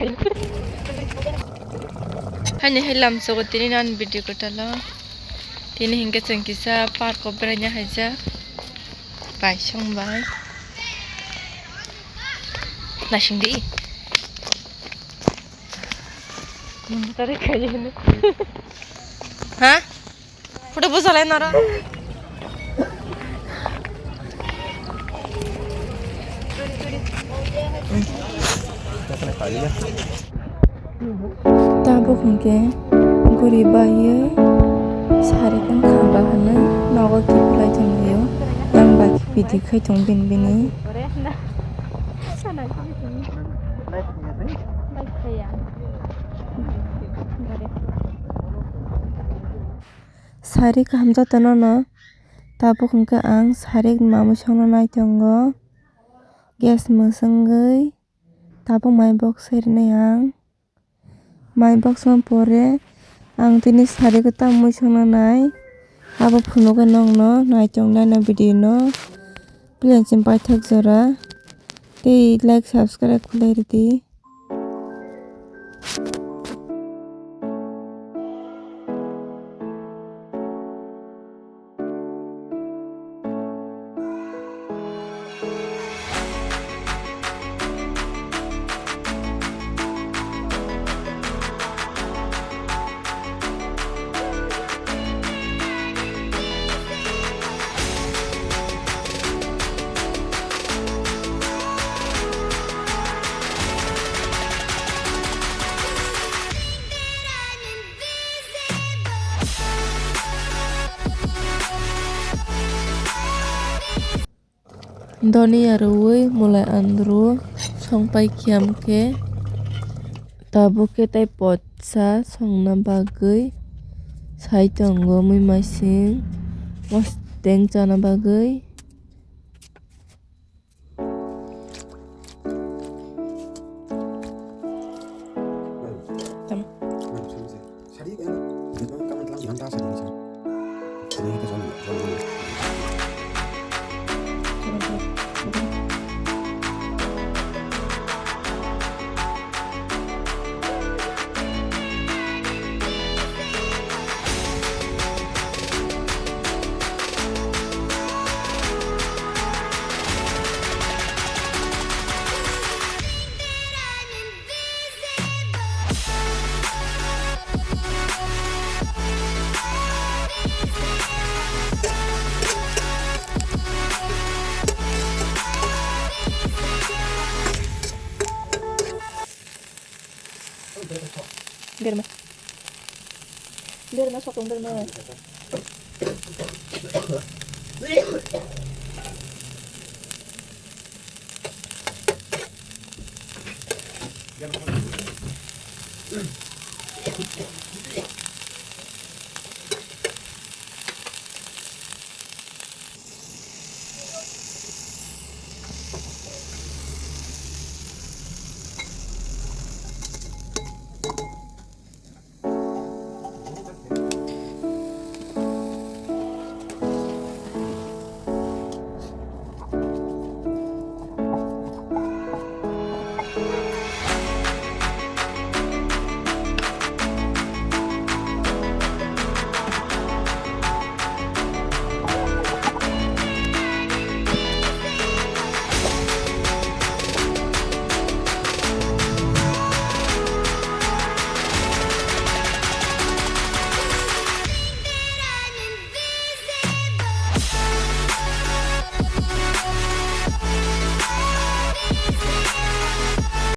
Hanya hilam so tini nan video ko talo. Tini hingga cengkisa park ko beranya haja. Bai song bai. Nasing di. Tarik aja ini. Hah? Udah busalain nara. Tabuk hingga guri bayi sarikan kambahana nawa kipulai tungguyo yang bagi bidi kai tung bin bini sari kamja tanono tabuk hingga ang sari mamu chongno nai tongo gas musanggai tabuk mai box serine ang mai box ma pore ang tini sari ko tamui chongno nai abo phuno ko nongno nai tongnai na video no please simpai thak jora te like subscribe khulai riti Doni arui mulai andro songpai kiam ke tabu ke tai potsa songna bagai sai tongo mui masing was teng chana bagai biar masuk biar mas